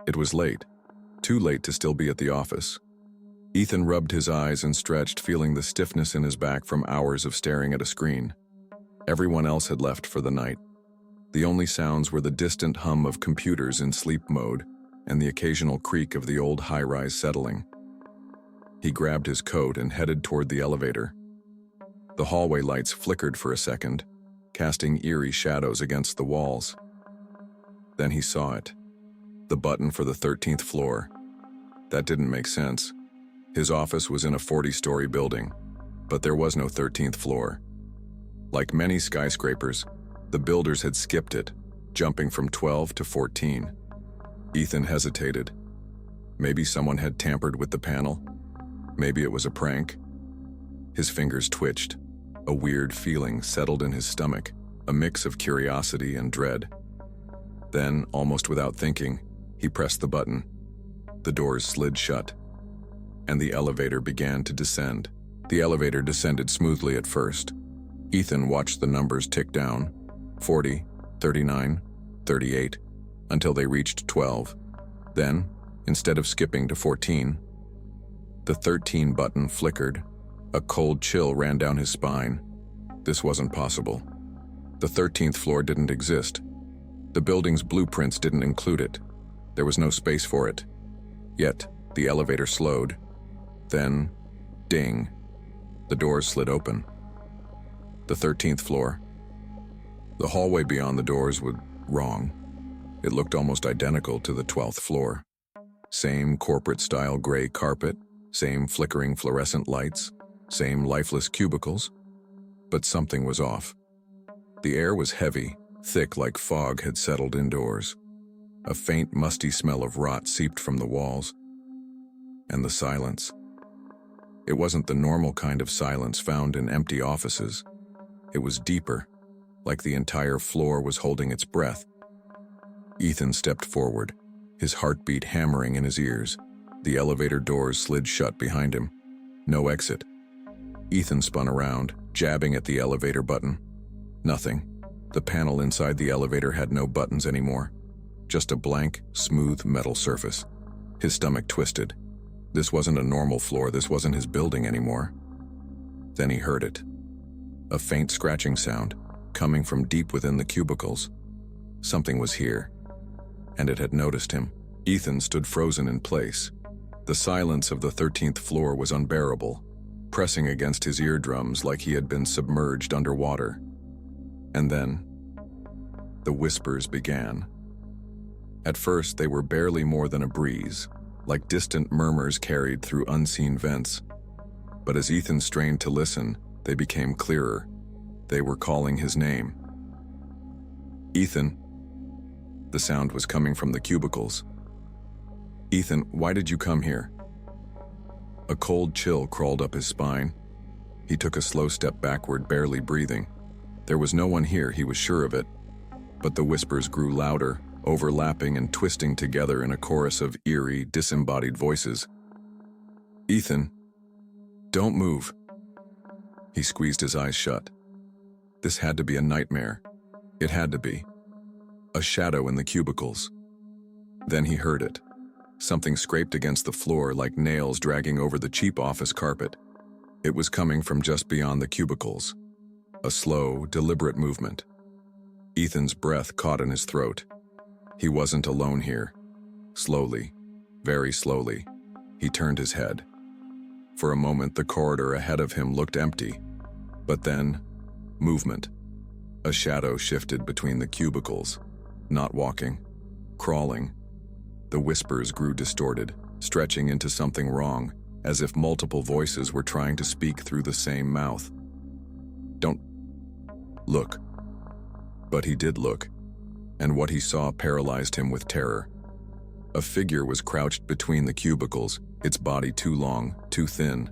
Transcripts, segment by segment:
It was late, too late to still be at the office. Ethan rubbed his eyes and stretched, feeling the stiffness in his back from hours of staring at a screen. Everyone else had left for the night. The only sounds were the distant hum of computers in sleep mode and the occasional creak of the old high-rise settling. He grabbed his coat and headed toward the elevator. The hallway lights flickered for a second, casting eerie shadows against the walls. Then he saw it. The button for the 13th floor. That didn't make sense. His office was in a 40-story building, but there was no 13th floor. Like many skyscrapers, the builders had skipped it, jumping from 12 to 14. Ethan hesitated. Maybe someone had tampered with the panel. Maybe it was a prank. His fingers twitched. A weird feeling settled in his stomach, a mix of curiosity and dread. Then, almost without thinking, he pressed the button. The doors slid shut, and the elevator began to descend. The elevator descended smoothly at first. Ethan watched the numbers tick down, 40, 39, 38, until they reached 12. Then, instead of skipping to 14, the 13 button flickered. A cold chill ran down his spine. This wasn't possible. The 13th floor didn't exist. The building's blueprints didn't include it. There was no space for it. Yet, the elevator slowed. Then, ding, the doors slid open. The 13th floor. The hallway beyond the doors was wrong. It looked almost identical to the 12th floor. Same corporate-style gray carpet, same flickering fluorescent lights, same lifeless cubicles. But something was off. The air was heavy, thick like fog had settled indoors. A faint, musty smell of rot seeped from the walls. And the silence. It wasn't the normal kind of silence found in empty offices. It was deeper, like the entire floor was holding its breath. Ethan stepped forward, his heartbeat hammering in his ears. The elevator doors slid shut behind him. No exit. Ethan spun around, jabbing at the elevator button. Nothing. The panel inside the elevator had no buttons anymore. Just a blank, smooth metal surface. His stomach twisted. This wasn't a normal floor, this wasn't his building anymore. Then he heard it. A faint scratching sound, coming from deep within the cubicles. Something was here, and it had noticed him. Ethan stood frozen in place. The silence of the 13th floor was unbearable, pressing against his eardrums like he had been submerged underwater. And then, the whispers began. At first, they were barely more than a breeze, like distant murmurs carried through unseen vents. But as Ethan strained to listen, they became clearer. They were calling his name. Ethan. The sound was coming from the cubicles. Ethan, why did you come here? A cold chill crawled up his spine. He took a slow step backward, barely breathing. There was no one here, he was sure of it. But the whispers grew louder, overlapping and twisting together in a chorus of eerie, disembodied voices. Ethan, don't move. He squeezed his eyes shut. This had to be a nightmare. It had to be. A shadow in the cubicles. Then he heard it. Something scraped against the floor like nails dragging over the cheap office carpet. It was coming from just beyond the cubicles. A slow, deliberate movement. Ethan's breath caught in his throat. He wasn't alone here. Slowly, very slowly, he turned his head. For a moment, the corridor ahead of him looked empty. But then, movement. A shadow shifted between the cubicles, not walking, crawling. The whispers grew distorted, stretching into something wrong, as if multiple voices were trying to speak through the same mouth. Don't look. But he did look, and what he saw paralyzed him with terror. A figure was crouched between the cubicles, its body too long, too thin.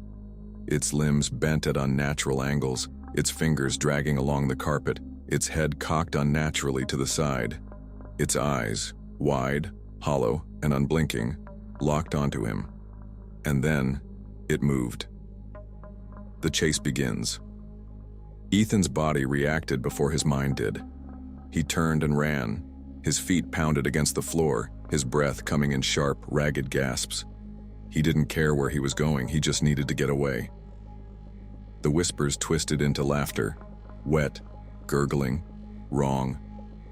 Its limbs bent at unnatural angles, its fingers dragging along the carpet, its head cocked unnaturally to the side. Its eyes, wide, hollow, and unblinking, locked onto him. And then, it moved. The chase begins. Ethan's body reacted before his mind did. He turned and ran. His feet pounded against the floor, his breath coming in sharp, ragged gasps. He didn't care where he was going, he just needed to get away. The whispers twisted into laughter, wet, gurgling, wrong.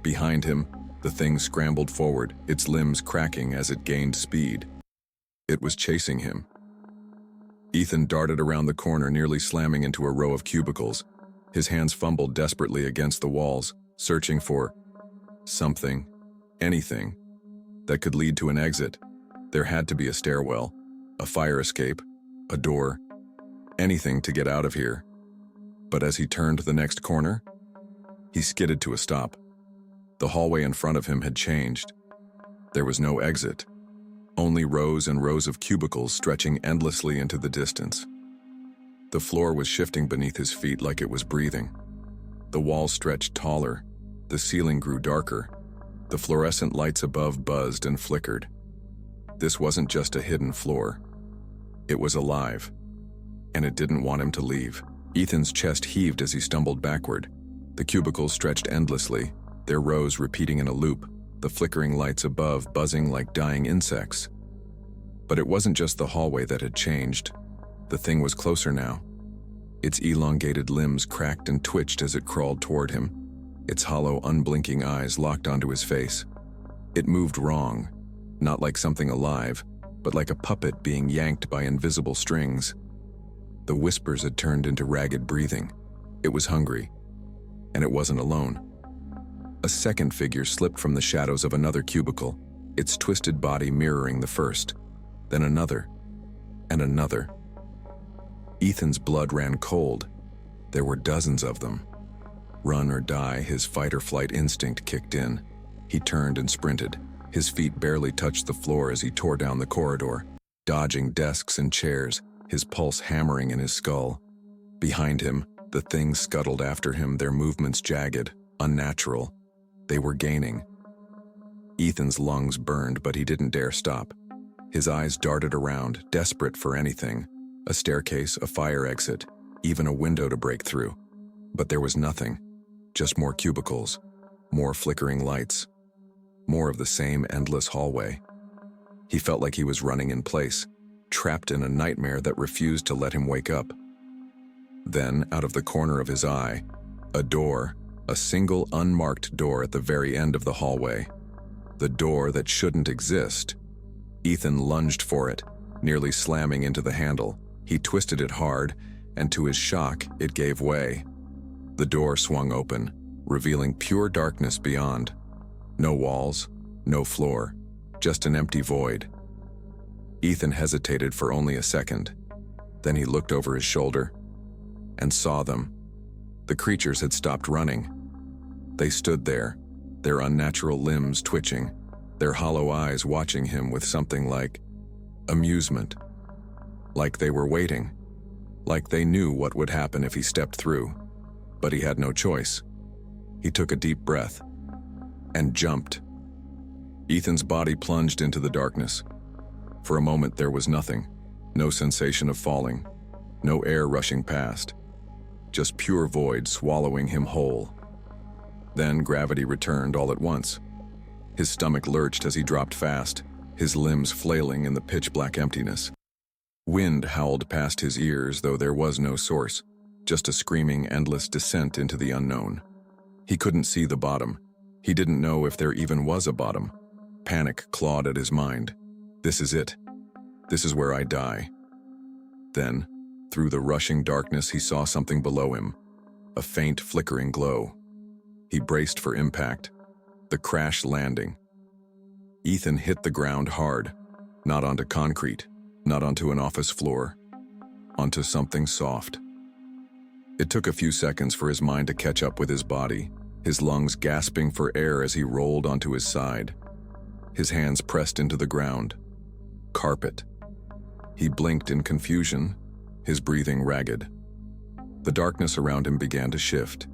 Behind him, the thing scrambled forward, its limbs cracking as it gained speed. It was chasing him. Ethan darted around the corner, nearly slamming into a row of cubicles. His hands fumbled desperately against the walls, searching for something, anything, that could lead to an exit. There had to be a stairwell, a fire escape, a door, anything to get out of here. But as he turned the next corner, he skidded to a stop. The hallway in front of him had changed. There was no exit, only rows and rows of cubicles stretching endlessly into the distance. The floor was shifting beneath his feet like it was breathing. The walls stretched taller, the ceiling grew darker, the fluorescent lights above buzzed and flickered. This wasn't just a hidden floor. It was alive, and it didn't want him to leave. Ethan's chest heaved as he stumbled backward. The cubicles stretched endlessly, their rows repeating in a loop, the flickering lights above buzzing like dying insects. But it wasn't just the hallway that had changed. The thing was closer now. Its elongated limbs cracked and twitched as it crawled toward him, its hollow, unblinking eyes locked onto his face. It moved wrong, not like something alive, but like a puppet being yanked by invisible strings. The whispers had turned into ragged breathing. It was hungry, and it wasn't alone. A second figure slipped from the shadows of another cubicle, its twisted body mirroring the first, then another, and another. Ethan's blood ran cold. There were dozens of them. Run or die, his fight-or-flight instinct kicked in. He turned and sprinted. His feet barely touched the floor as he tore down the corridor, dodging desks and chairs, his pulse hammering in his skull. Behind him, the things scuttled after him, their movements jagged, unnatural. They were gaining. Ethan's lungs burned, but he didn't dare stop. His eyes darted around, desperate for anything. A staircase, a fire exit, even a window to break through. But there was nothing. Just more cubicles, more flickering lights, more of the same endless hallway. He felt like he was running in place, trapped in a nightmare that refused to let him wake up. Then, out of the corner of his eye, a door, a single unmarked door at the very end of the hallway. The door that shouldn't exist. Ethan lunged for it, nearly slamming into the handle. He twisted it hard, and to his shock, it gave way. The door swung open, revealing pure darkness beyond. No walls, no floor, just an empty void. Ethan hesitated for only a second. Then he looked over his shoulder and saw them. The creatures had stopped running. They stood there, their unnatural limbs twitching, their hollow eyes watching him with something like amusement. Like they were waiting. Like they knew what would happen if he stepped through. But he had no choice. He took a deep breath and jumped. Ethan's body plunged into the darkness. For a moment there was nothing. No sensation of falling. No air rushing past. Just pure void swallowing him whole. Then gravity returned all at once. His stomach lurched as he dropped fast, his limbs flailing in the pitch-black emptiness. Wind howled past his ears, though there was no source, just a screaming, endless descent into the unknown. He couldn't see the bottom. He didn't know if there even was a bottom. Panic clawed at his mind. This is it. This is where I die. Then, through the rushing darkness, he saw something below him, a faint, flickering glow. He braced for impact. The crash landing. Ethan hit the ground hard, not onto concrete, not onto an office floor, onto something soft. It took a few seconds for his mind to catch up with his body, his lungs gasping for air as he rolled onto his side. His hands pressed into the ground. Carpet. He blinked in confusion, his breathing ragged. The darkness around him began to shift,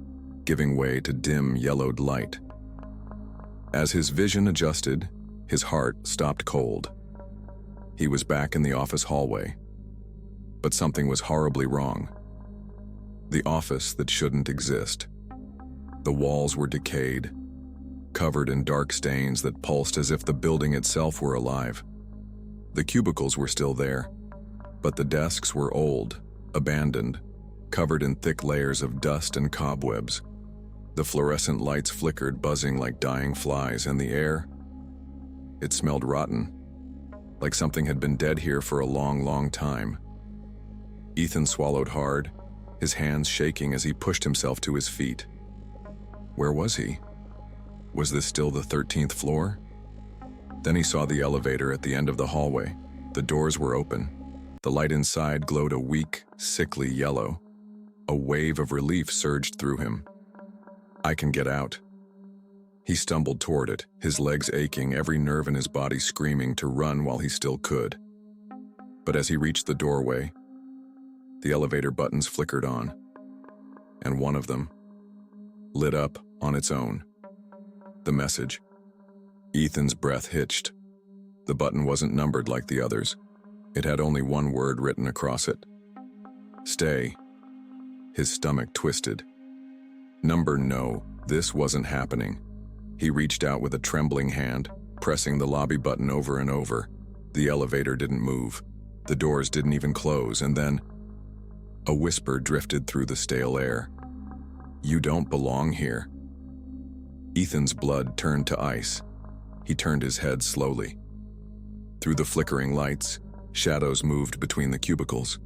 giving way to dim, yellowed light. As his vision adjusted, his heart stopped cold. He was back in the office hallway. But something was horribly wrong. The office that shouldn't exist. The walls were decayed. covered in dark stains that pulsed as if the building itself were alive. The cubicles were still there, but the desks were old, abandoned, covered in thick layers of dust and cobwebs. The fluorescent lights flickered, buzzing like dying flies, and the air, it smelled rotten, like something had been dead here for a long, long time. Ethan swallowed hard, his hands shaking as he pushed himself to his feet. Where was he? Was this still the 13th floor? Then he saw the elevator at the end of the hallway. The doors were open. The light inside glowed a weak, sickly yellow. A wave of relief surged through him. I can get out. He stumbled toward it, his legs aching, every nerve in his body screaming to run while he still could. But as he reached the doorway, the elevator buttons flickered on, and one of them lit up on its own. The message. Ethan's breath hitched. The button wasn't numbered like the others. It had only one word written across it. Stay. His stomach twisted. No, this wasn't happening. He reached out with a trembling hand, pressing the lobby button over and over. The elevator didn't move. The doors didn't even close, and then a whisper drifted through the stale air. You don't belong here. Ethan's blood turned to ice. He turned his head slowly. Through the flickering lights, shadows moved between the cubicles.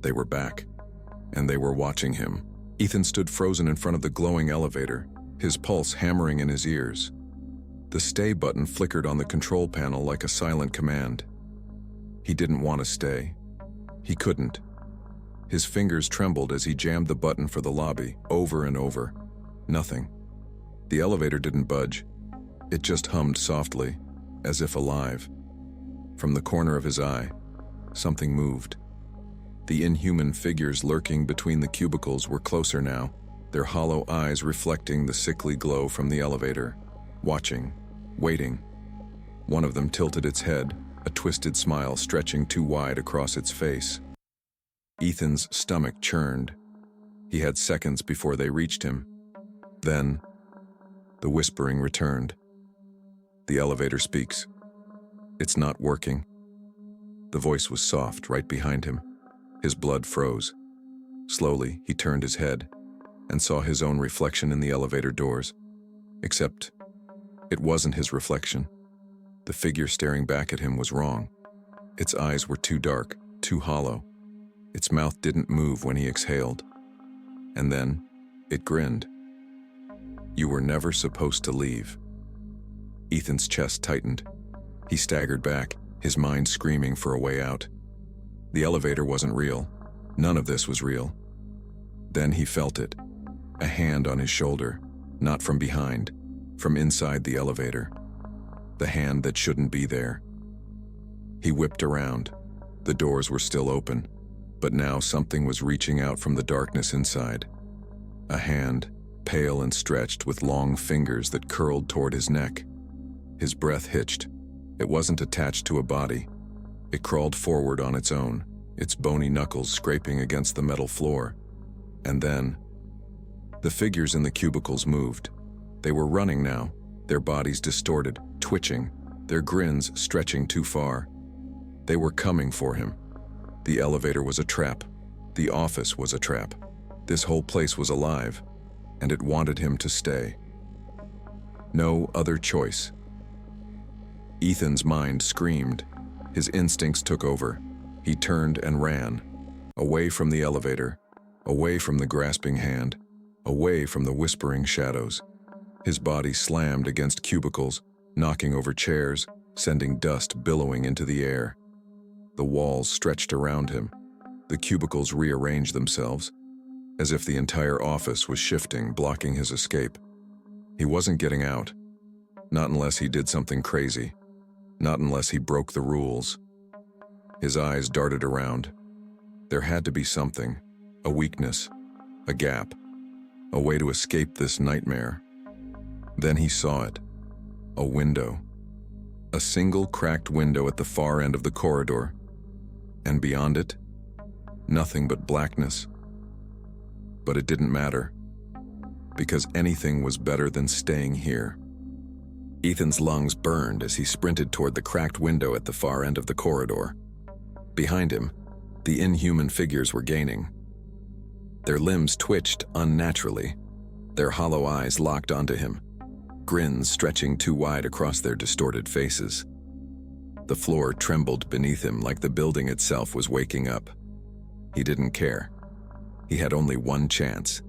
They were back, and they were watching him. Ethan stood frozen in front of the glowing elevator, his pulse hammering in his ears. The stay button flickered on the control panel like a silent command. He didn't want to stay. He couldn't. His fingers trembled as he jammed the button for the lobby, over and over. Nothing. The elevator didn't budge. It just hummed softly, as if alive. From the corner of his eye, something moved. The inhuman figures lurking between the cubicles were closer now, their hollow eyes reflecting the sickly glow from the elevator, watching, waiting. One of them tilted its head, a twisted smile stretching too wide across its face. Ethan's stomach churned. He had seconds before they reached him. Then, the whispering returned. The elevator speaks. It's not working. The voice was soft, right behind him. His blood froze. Slowly, he turned his head and saw his own reflection in the elevator doors. Except, it wasn't his reflection. The figure staring back at him was wrong. Its eyes were too dark, too hollow. Its mouth didn't move when he exhaled. And then, it grinned. You were never supposed to leave. Ethan's chest tightened. He staggered back, his mind screaming for a way out. The elevator wasn't real. None of this was real. Then he felt it. A hand on his shoulder, not from behind, from inside the elevator. The hand that shouldn't be there. He whipped around. The doors were still open, but now something was reaching out from the darkness inside. A hand, pale and stretched with long fingers that curled toward his neck. His breath hitched. It wasn't attached to a body. It crawled forward on its own, its bony knuckles scraping against the metal floor. And then, the figures in the cubicles moved. They were running now, their bodies distorted, twitching, their grins stretching too far. They were coming for him. The elevator was a trap. The office was a trap. This whole place was alive, and it wanted him to stay. No other choice. Ethan's mind screamed. His instincts took over. He turned and ran, away from the elevator, away from the grasping hand, away from the whispering shadows. His body slammed against cubicles, knocking over chairs, sending dust billowing into the air. The walls stretched around him. The cubicles rearranged themselves, as if the entire office was shifting, blocking his escape. He wasn't getting out. Not unless he did something crazy. Not unless he broke the rules. His eyes darted around. There had to be something, a weakness, a gap, a way to escape this nightmare. Then he saw it. A window. A single cracked window at the far end of the corridor. And beyond it, nothing but blackness. But it didn't matter, because anything was better than staying here. Ethan's lungs burned as he sprinted toward the cracked window at the far end of the corridor. Behind him, the inhuman figures were gaining. Their limbs twitched unnaturally, their hollow eyes locked onto him, grins stretching too wide across their distorted faces. The floor trembled beneath him like the building itself was waking up. He didn't care. He had only one chance.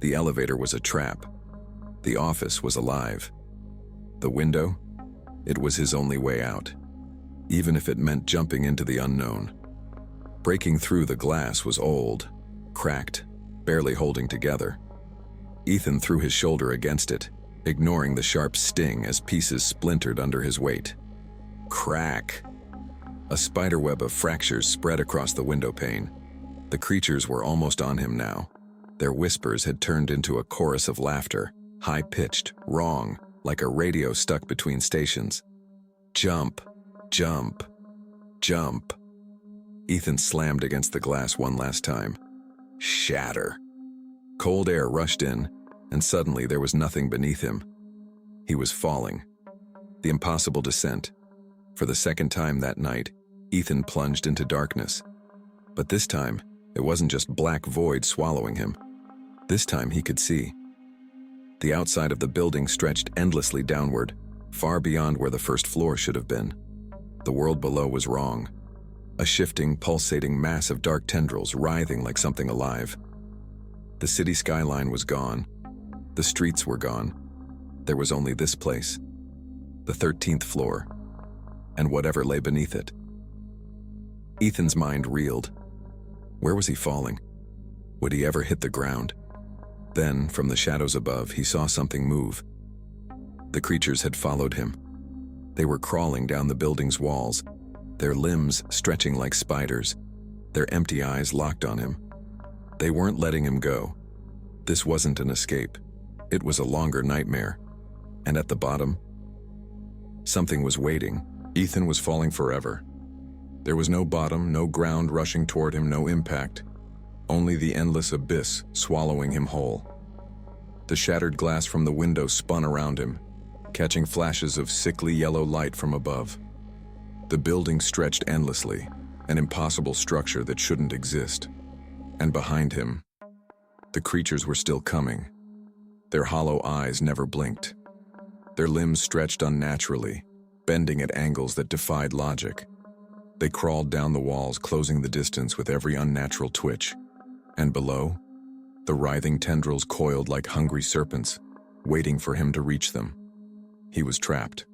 The elevator was a trap. The office was alive. The window? It was his only way out, even if it meant jumping into the unknown. Breaking through the glass was old, cracked, barely holding together. Ethan threw his shoulder against it, ignoring the sharp sting as pieces splintered under his weight. Crack! A spiderweb of fractures spread across the window pane. The creatures were almost on him now. Their whispers had turned into a chorus of laughter, high-pitched, wrong, like a radio stuck between stations. Jump, jump, jump. Ethan slammed against the glass one last time. Shatter. Cold air rushed in, and suddenly there was nothing beneath him. He was falling. The impossible descent. For the second time that night, Ethan plunged into darkness. But this time, it wasn't just black void swallowing him. This time he could see. The outside of the building stretched endlessly downward, far beyond where the first floor should have been. The world below was wrong. A shifting, pulsating mass of dark tendrils writhing like something alive. The city skyline was gone. The streets were gone. There was only this place, the 13th floor, and whatever lay beneath it. Ethan's mind reeled. Where was he falling? Would he ever hit the ground? Then, from the shadows above, he saw something move. The creatures had followed him. They were crawling down the building's walls, their limbs stretching like spiders, their empty eyes locked on him. They weren't letting him go. This wasn't an escape. It was a longer nightmare. And at the bottom, something was waiting. Ethan was falling forever. There was no bottom, no ground rushing toward him, no impact. Only the endless abyss swallowing him whole. The shattered glass from the window spun around him, catching flashes of sickly yellow light from above. The building stretched endlessly, an impossible structure that shouldn't exist. And behind him, the creatures were still coming. Their hollow eyes never blinked. Their limbs stretched unnaturally, bending at angles that defied logic. They crawled down the walls, closing the distance with every unnatural twitch. And below, the writhing tendrils coiled like hungry serpents, waiting for him to reach them. He was trapped,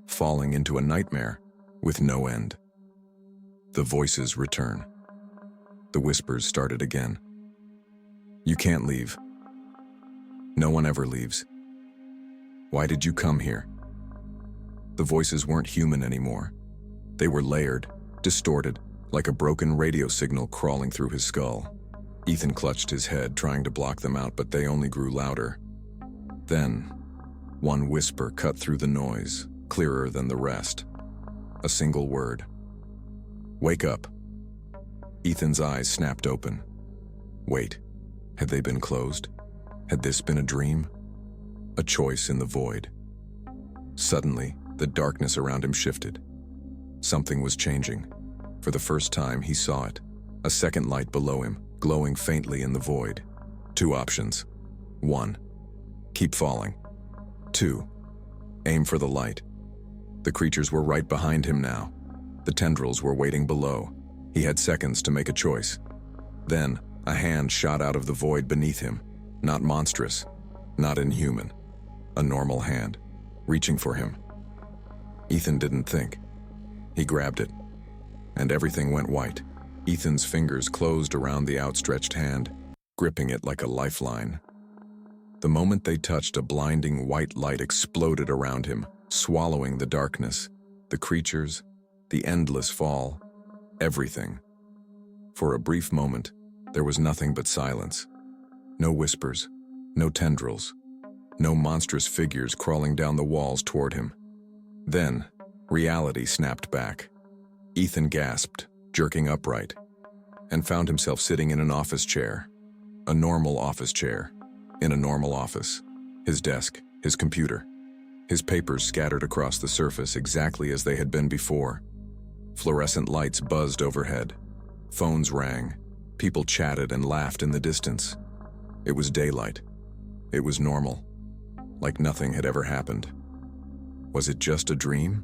falling into a nightmare with no end. The voices return. The whispers started again. You can't leave. No one ever leaves. Why did you come here? The voices weren't human anymore. They were layered, distorted, like a broken radio signal crawling through his skull. Ethan clutched his head, trying to block them out, but they only grew louder. Then, one whisper cut through the noise, clearer than the rest. A single word. Wake up. Ethan's eyes snapped open. Wait, had they been closed? Had this been a dream? A choice in the void. Suddenly, the darkness around him shifted. Something was changing. For the first time, he saw it. A second light below him, glowing faintly in the void. Two options. 1. Keep falling. 2. Aim for the light. The creatures were right behind him now. The tendrils were waiting below. He had seconds to make a choice. Then, a hand shot out of the void beneath him. Not monstrous, not inhuman. A normal hand, reaching for him. Ethan didn't think. He grabbed it, and everything went white. Ethan's fingers closed around the outstretched hand, gripping it like a lifeline. The moment they touched, a blinding white light exploded around him, swallowing the darkness, the creatures, the endless fall, everything. For a brief moment, there was nothing but silence. No whispers, no tendrils, no monstrous figures crawling down the walls toward him. Then, reality snapped back. Ethan gasped, jerking upright, and found himself sitting in an office chair. A normal office chair, in a normal office. His desk, his computer. His papers scattered across the surface exactly as they had been before. Fluorescent lights buzzed overhead. Phones rang. People chatted and laughed in the distance. It was daylight. It was normal. Like nothing had ever happened. Was it just a dream?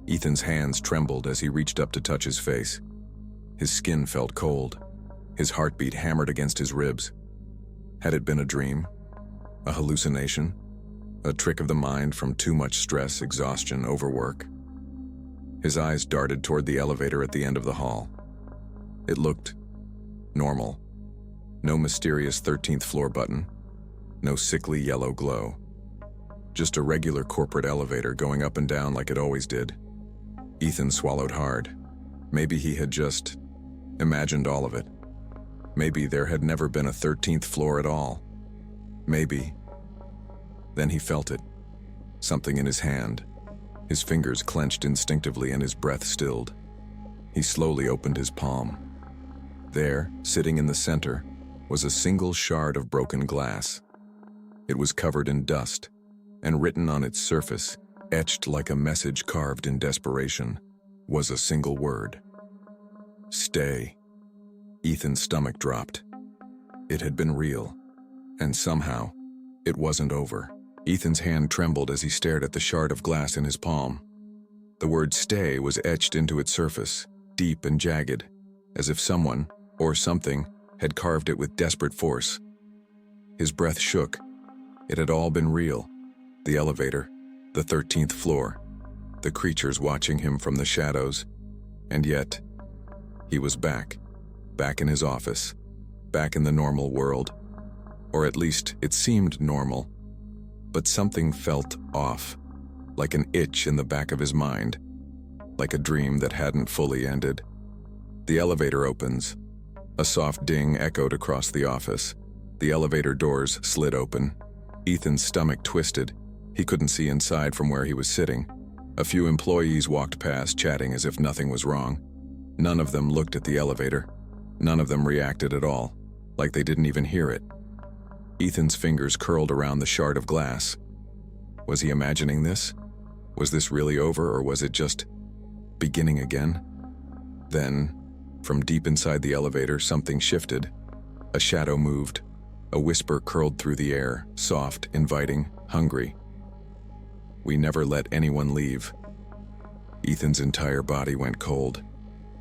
Ethan's hands trembled as he reached up to touch his face. His skin felt cold. His heartbeat hammered against his ribs. Had it been a dream? A hallucination? A trick of the mind from too much stress, exhaustion, overwork? His eyes darted toward the elevator at the end of the hall. It looked normal. No mysterious 13th floor button. No sickly yellow glow. Just a regular corporate elevator going up and down like it always did. Ethan swallowed hard. Maybe he had just imagined all of it. Maybe there had never been a 13th floor at all. Maybe. Then he felt it. Something in his hand. His fingers clenched instinctively and his breath stilled. He slowly opened his palm. There, sitting in the center, was a single shard of broken glass. It was covered in dust, and written on its surface, etched like a message carved in desperation, was a single word. Stay. Ethan's stomach dropped. It had been real, and somehow, it wasn't over. Ethan's hand trembled as he stared at the shard of glass in his palm. The word stay was etched into its surface, deep and jagged, as if someone, or something, had carved it with desperate force. His breath shook. It had all been real. The elevator, the 13th floor, the creatures watching him from the shadows. And yet, he was back in his office, back in the normal world. Or at least, it seemed normal. But something felt off, like an itch in the back of his mind, like a dream that hadn't fully ended. The elevator opens. A soft ding echoed across the office. The elevator doors slid open. Ethan's stomach twisted. He couldn't see inside from where he was sitting. A few employees walked past, chatting as if nothing was wrong. None of them looked at the elevator. None of them reacted at all, like they didn't even hear it. Ethan's fingers curled around the shard of glass. Was he imagining this? Was this really over, or was it just beginning again? Then, from deep inside the elevator, something shifted. A shadow moved. A whisper curled through the air, soft, inviting, hungry. We never let anyone leave. Ethan's entire body went cold.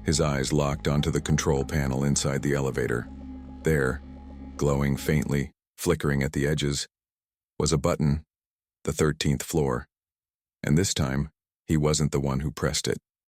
His eyes locked onto the control panel inside the elevator. There, glowing faintly, flickering at the edges, was a button, the 13th floor. And this time, he wasn't the one who pressed it.